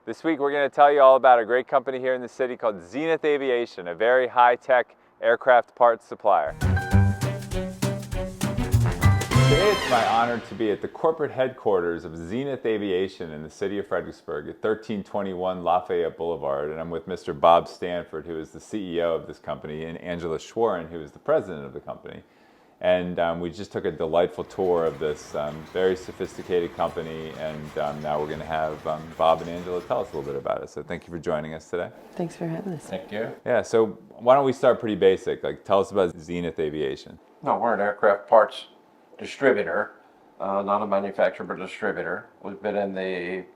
This week we're going to tell you all about a great company here in the city called Zenith Aviation, a very high-tech aircraft parts supplier. Today it's my honor to be at the corporate headquarters of Zenith Aviation in the City of Fredericksburg at 1321 Lafayette Boulevard, and I'm with Mr. Bob Stanford, who is the CEO of this company, and Angela Shawaryn, who is the president of the company. And we just took a delightful tour of this very sophisticated company, and now we're going to have Bob and Angela tell us a little bit about it. So thank you for joining us today. Thanks for having us. Thank you. Yeah, so why don't we start pretty basic? Like, tell us about Zenith Aviation. No, we're an aircraft parts distributor, not a manufacturer, but a distributor. We've been in the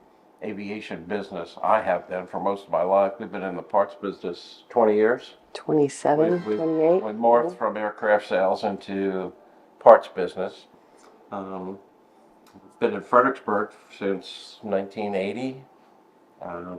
aviation business. I have been for most of my life. We've been in the parts business 20 years. 27, 28. We morphed from aircraft sales into parts business. Been in Fredericksburg since 1980.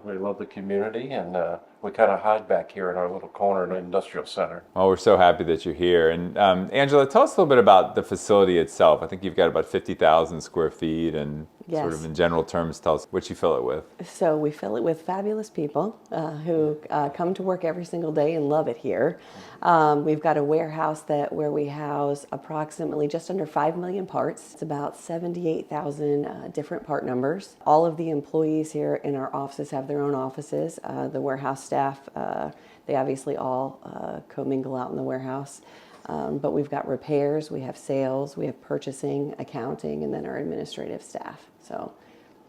We love the community, and we kind of hide back here in our little corner in the industrial center. Well, we're so happy that you're here. And Angela, tell us a little bit about the facility itself. I think you've got about 50,000 square feet, and sort of in general terms, tell us what you fill it with. So we fill it with fabulous people who come to work every single day and love it here. We've got a warehouse where we house approximately just under 5 million parts. It's about 78,000 different part numbers. All of the employees here in our offices have their own offices. The warehouse staff, they obviously all commingle out in the warehouse. But we've got repairs, we have sales, we have purchasing, accounting, and then our administrative staff. So,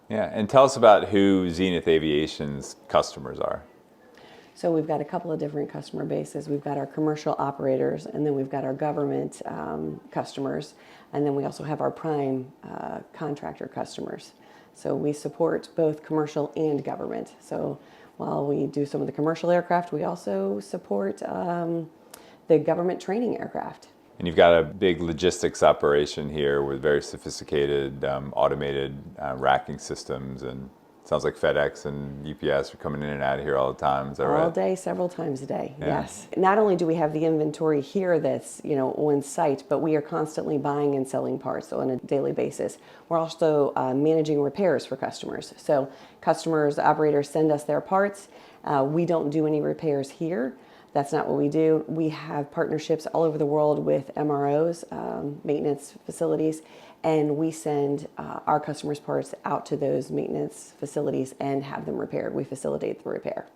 yeah, and tell us about who Zenith Aviation's customers are. So we've got a couple of different customer bases. We've got our commercial operators, and then we've got our government customers, and then we also have our prime contractor customers. So we support both commercial and government. So while we do some of the commercial aircraft, we also support the government training aircraft. And you've got a big logistics operation here with very sophisticated automated racking systems, and it sounds like FedEx and UPS are coming in and out of here all the time. Is that right? All day, several times a day, yeah. Yes. Not only do we have the inventory here that's on site, but we are constantly buying and selling parts on a daily basis. We're also managing repairs for customers. So customers, operators send us their parts. We don't do any repairs here. That's not what we do. We have partnerships all over the world with MROs, maintenance facilities, and we send our customers' parts out to those maintenance facilities and have them repaired. We facilitate the repair.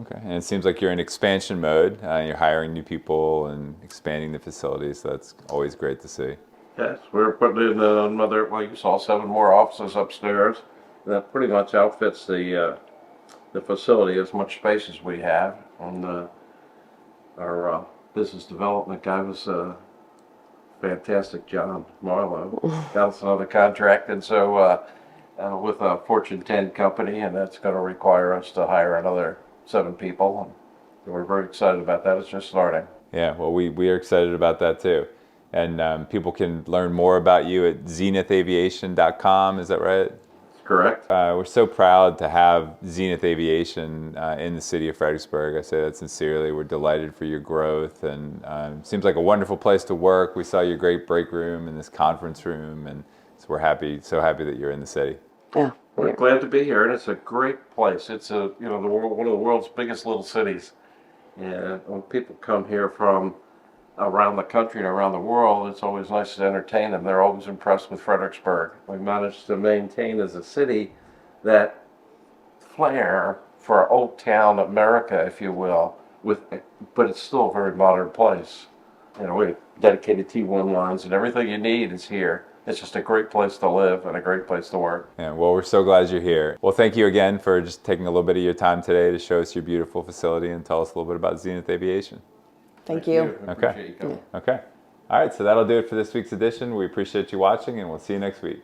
Okay, and it seems like you're in expansion mode. You're hiring new people and expanding the facilities, so that's always great to see. Yes, we're putting in another, well, you saw 7 more offices upstairs. That pretty much outfits the facility, as much space as we have. And our business development guy was fantastic, John Marlowe. Got us another contract, and so with a Fortune 10 company, and that's going to require us to hire another 7 people. And we're very excited about that. It's just starting. Yeah, well, we are excited about that too. And people can learn more about you at zenithaviation.com, is that right? Correct. We're so proud to have Zenith Aviation in the city of Fredericksburg. I say that sincerely. We're delighted for your growth, and it seems like a wonderful place to work. We saw your great break room and this conference room, and so we're so happy that you're in the city. Yeah, we're glad to be here, and it's a great place. It's one of the world's biggest little cities, and when people come here from around the country and around the world, it's always nice to entertain them. They're always impressed with Fredericksburg. We managed to maintain as a city that flair for old town America, if you will, but it's still a very modern place. We have dedicated T1 lines, and everything you need is here. It's just a great place to live and a great place to work. Yeah, well, we're so glad you're here. Well, thank you again for just taking a little bit of your time today to show us your beautiful facility and tell us a little bit about Zenith Aviation. Thank you. Okay. Okay. All right, so that'll do it for this week's edition. We appreciate you watching, and we'll see you next week.